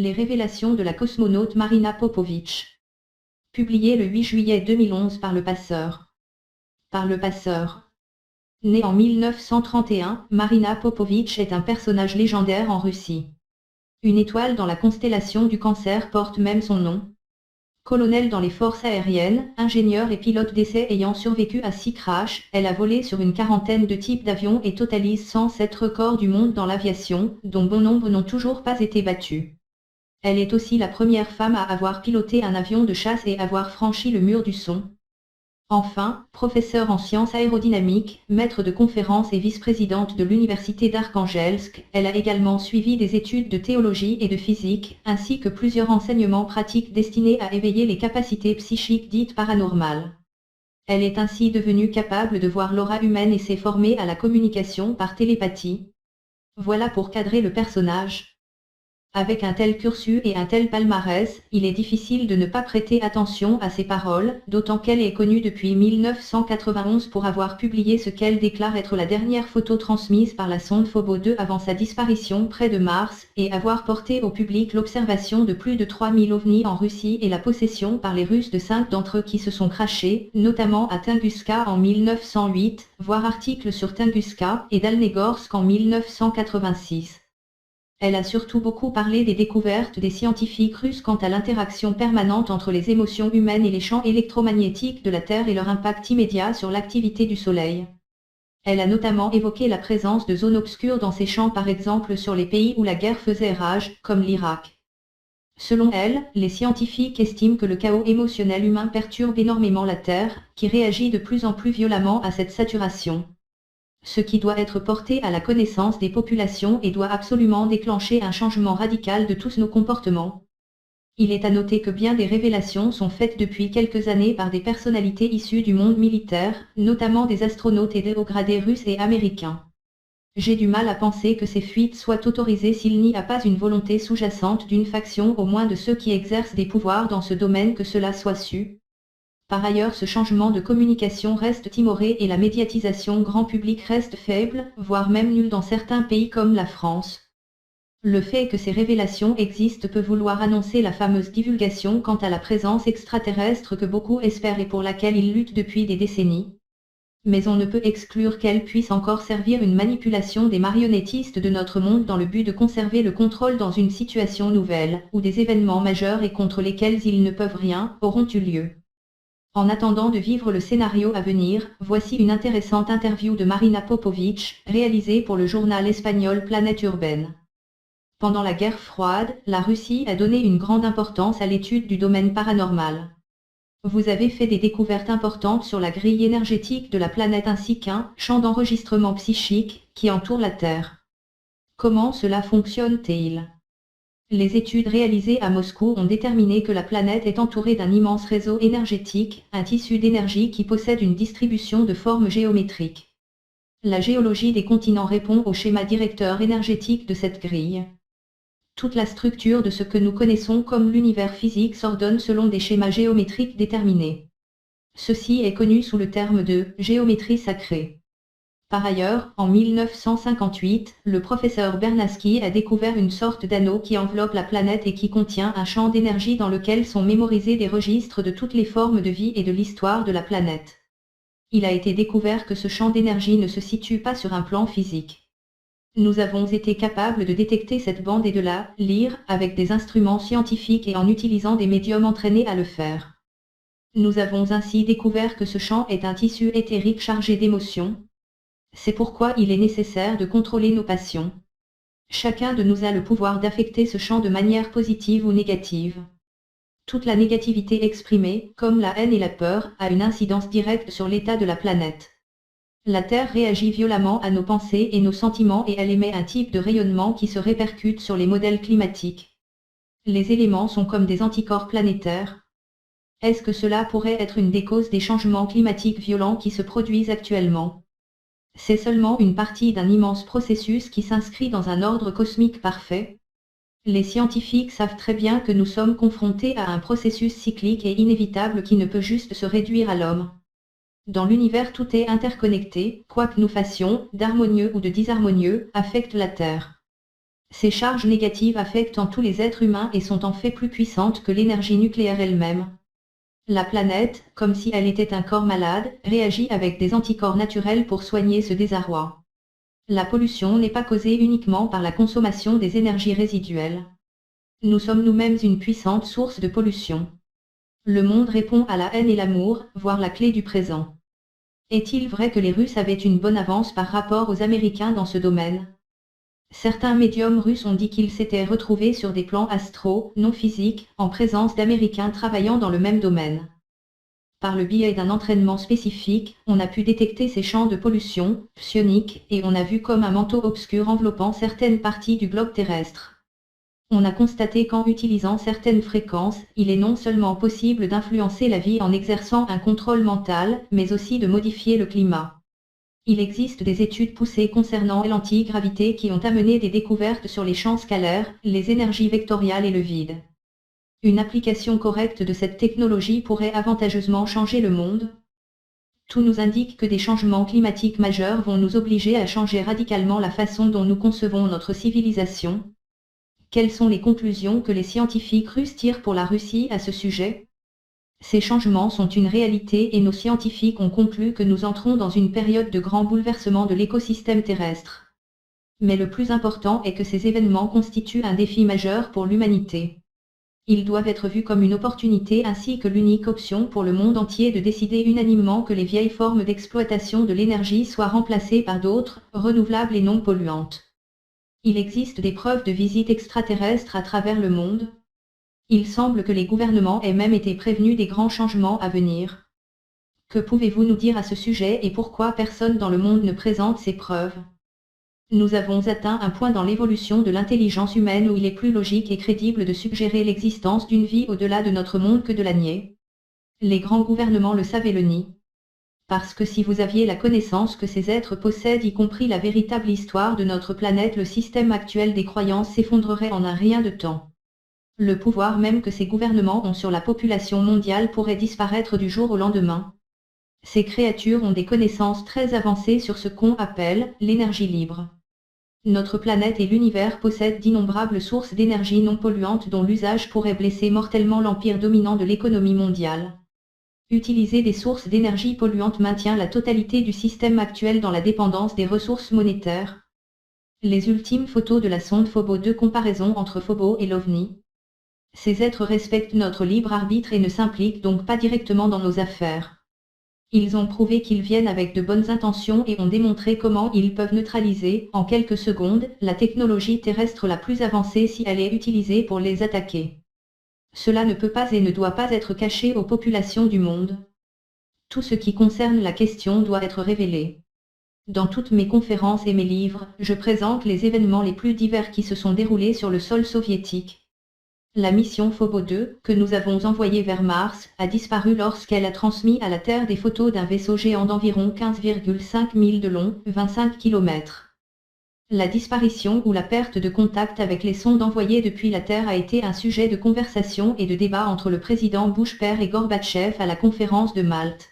Les révélations de la cosmonaute Marina Popović. Publié le 8 juillet 2011 par Le Passeur. Par Le Passeur. Née en 1931, Marina Popović est un personnage légendaire en Russie. Une étoile dans la constellation du Cancer porte même son nom. Colonel dans les forces aériennes, ingénieure et pilote d'essai ayant survécu à 6 crashs, elle a volé sur une quarantaine de types d'avions et totalise 107 records du monde dans l'aviation, dont bon nombre n'ont toujours pas été battus. Elle est aussi la première femme à avoir piloté un avion de chasse et avoir franchi le mur du son. Enfin, professeure en sciences aérodynamiques, maître de conférences et vice-présidente de l'université d'Arkhangelsk, elle a également suivi des études de théologie et de physique, ainsi que plusieurs enseignements pratiques destinés à éveiller les capacités psychiques dites paranormales. Elle est ainsi devenue capable de voir l'aura humaine et s'est formée à la communication par télépathie. Voilà pour cadrer le personnage. Avec un tel cursus et un tel palmarès, il est difficile de ne pas prêter attention à ses paroles, d'autant qu'elle est connue depuis 1991 pour avoir publié ce qu'elle déclare être la dernière photo transmise par la sonde Phobo 2 avant sa disparition près de Mars, et avoir porté au public l'observation de plus de 3000 ovnis en Russie et la possession par les Russes de 5 d'entre eux qui se sont crashés, notamment à Tunguska en 1908, voir article sur Tunguska, et Dalnegorsk en 1986. Elle a surtout beaucoup parlé des découvertes des scientifiques russes quant à l'interaction permanente entre les émotions humaines et les champs électromagnétiques de la Terre et leur impact immédiat sur l'activité du Soleil. Elle a notamment évoqué la présence de zones obscures dans ces champs, par exemple sur les pays où la guerre faisait rage, comme l'Irak. Selon elle, les scientifiques estiment que le chaos émotionnel humain perturbe énormément la Terre, qui réagit de plus en plus violemment à cette saturation. Ce qui doit être porté à la connaissance des populations et doit absolument déclencher un changement radical de tous nos comportements. Il est à noter que bien des révélations sont faites depuis quelques années par des personnalités issues du monde militaire, notamment des astronautes et des hauts gradés russes et américains. J'ai du mal à penser que ces fuites soient autorisées s'il n'y a pas une volonté sous-jacente d'une faction au moins de ceux qui exercent des pouvoirs dans ce domaine que cela soit su. Par ailleurs, ce changement de communication reste timoré et la médiatisation grand public reste faible, voire même nulle dans certains pays comme la France. Le fait que ces révélations existent peut vouloir annoncer la fameuse divulgation quant à la présence extraterrestre que beaucoup espèrent et pour laquelle ils luttent depuis des décennies. Mais on ne peut exclure qu'elle puisse encore servir une manipulation des marionnettistes de notre monde dans le but de conserver le contrôle dans une situation nouvelle, où des événements majeurs et contre lesquels ils ne peuvent rien, auront eu lieu. En attendant de vivre le scénario à venir, voici une intéressante interview de Marina Popović, réalisée pour le journal espagnol Planète Urbaine. Pendant la guerre froide, la Russie a donné une grande importance à l'étude du domaine paranormal. Vous avez fait des découvertes importantes sur la grille énergétique de la planète ainsi qu'un champ d'enregistrement psychique qui entoure la Terre. Comment cela fonctionne-t-il ? Les études réalisées à Moscou ont déterminé que la planète est entourée d'un immense réseau énergétique, un tissu d'énergie qui possède une distribution de formes géométriques. La géologie des continents répond au schéma directeur énergétique de cette grille. Toute la structure de ce que nous connaissons comme l'univers physique s'ordonne selon des schémas géométriques déterminés. Ceci est connu sous le terme de géométrie sacrée. Par ailleurs, en 1958, le professeur Bernatsky a découvert une sorte d'anneau qui enveloppe la planète et qui contient un champ d'énergie dans lequel sont mémorisés des registres de toutes les formes de vie et de l'histoire de la planète. Il a été découvert que ce champ d'énergie ne se situe pas sur un plan physique. Nous avons été capables de détecter cette bande et de la lire avec des instruments scientifiques et en utilisant des médiums entraînés à le faire. Nous avons ainsi découvert que ce champ est un tissu éthérique chargé d'émotions. C'est pourquoi il est nécessaire de contrôler nos passions. Chacun de nous a le pouvoir d'affecter ce champ de manière positive ou négative. Toute la négativité exprimée, comme la haine et la peur, a une incidence directe sur l'état de la planète. La Terre réagit violemment à nos pensées et nos sentiments et elle émet un type de rayonnement qui se répercute sur les modèles climatiques. Les éléments sont comme des anticorps planétaires. Est-ce que cela pourrait être une des causes des changements climatiques violents qui se produisent actuellement ? C'est seulement une partie d'un immense processus qui s'inscrit dans un ordre cosmique parfait. Les scientifiques savent très bien que nous sommes confrontés à un processus cyclique et inévitable qui ne peut juste se réduire à l'homme. Dans l'univers tout est interconnecté, quoi que nous fassions, d'harmonieux ou de disharmonieux, affecte la Terre. Ces charges négatives affectent tous les êtres humains et sont en fait plus puissantes que l'énergie nucléaire elle-même. La planète, comme si elle était un corps malade, réagit avec des anticorps naturels pour soigner ce désarroi. La pollution n'est pas causée uniquement par la consommation des énergies résiduelles. Nous sommes nous-mêmes une puissante source de pollution. Le monde répond à la haine et l'amour, voire la clé du présent. Est-il vrai que les Russes avaient une bonne avance par rapport aux Américains dans ce domaine? Certains médiums russes ont dit qu'ils s'étaient retrouvés sur des plans astraux, non physiques, en présence d'Américains travaillant dans le même domaine. Par le biais d'un entraînement spécifique, on a pu détecter ces champs de pollution psionique et on a vu comme un manteau obscur enveloppant certaines parties du globe terrestre. On a constaté qu'en utilisant certaines fréquences, il est non seulement possible d'influencer la vie en exerçant un contrôle mental, mais aussi de modifier le climat. Il existe des études poussées concernant l'antigravité qui ont amené des découvertes sur les champs scalaires, les énergies vectoriales et le vide. Une application correcte de cette technologie pourrait avantageusement changer le monde. Tout nous indique que des changements climatiques majeurs vont nous obliger à changer radicalement la façon dont nous concevons notre civilisation. Quelles sont les conclusions que les scientifiques russes tirent pour la Russie à ce sujet? Ces changements sont une réalité et nos scientifiques ont conclu que nous entrons dans une période de grand bouleversement de l'écosystème terrestre. Mais le plus important est que ces événements constituent un défi majeur pour l'humanité. Ils doivent être vus comme une opportunité ainsi que l'unique option pour le monde entier de décider unanimement que les vieilles formes d'exploitation de l'énergie soient remplacées par d'autres, renouvelables et non polluantes. Il existe des preuves de visite extraterrestre à travers le monde. Il semble que les gouvernements aient même été prévenus des grands changements à venir. Que pouvez-vous nous dire à ce sujet et pourquoi personne dans le monde ne présente ces preuves? Nous avons atteint un point dans l'évolution de l'intelligence humaine où il est plus logique et crédible de suggérer l'existence d'une vie au-delà de notre monde que de la nier. Les grands gouvernements le savent et le nient. Parce que si vous aviez la connaissance que ces êtres possèdent y compris la véritable histoire de notre planète, le système actuel des croyances s'effondrerait en un rien de temps. Le pouvoir même que ces gouvernements ont sur la population mondiale pourrait disparaître du jour au lendemain. Ces créatures ont des connaissances très avancées sur ce qu'on appelle l'énergie libre. Notre planète et l'univers possèdent d'innombrables sources d'énergie non polluantes dont l'usage pourrait blesser mortellement l'empire dominant de l'économie mondiale. Utiliser des sources d'énergie polluantes maintient la totalité du système actuel dans la dépendance des ressources monétaires. Les ultimes photos de la sonde Phobos 2, comparaison entre Phobos et l'OVNI. Ces êtres respectent notre libre arbitre et ne s'impliquent donc pas directement dans nos affaires. Ils ont prouvé qu'ils viennent avec de bonnes intentions et ont démontré comment ils peuvent neutraliser, en quelques secondes, la technologie terrestre la plus avancée si elle est utilisée pour les attaquer. Cela ne peut pas et ne doit pas être caché aux populations du monde. Tout ce qui concerne la question doit être révélé. Dans toutes mes conférences et mes livres, je présente les événements les plus divers qui se sont déroulés sur le sol soviétique. La mission Phobos 2, que nous avons envoyée vers Mars, a disparu lorsqu'elle a transmis à la Terre des photos d'un vaisseau géant d'environ 15,5 milles de long, 25 km. La disparition ou la perte de contact avec les sondes envoyées depuis la Terre a été un sujet de conversation et de débat entre le président Bush père et Gorbatchev à la conférence de Malte.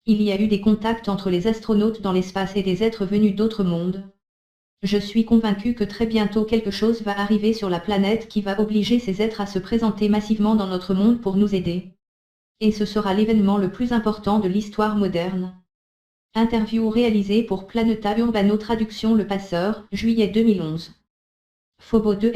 Il y a eu des contacts entre les astronautes dans l'espace et des êtres venus d'autres mondes. Je suis convaincu que très bientôt quelque chose va arriver sur la planète qui va obliger ces êtres à se présenter massivement dans notre monde pour nous aider. Et ce sera l'événement le plus important de l'histoire moderne. Interview réalisée pour Planeta Urbano, traduction Le Passeur, juillet 2011. Phobos 2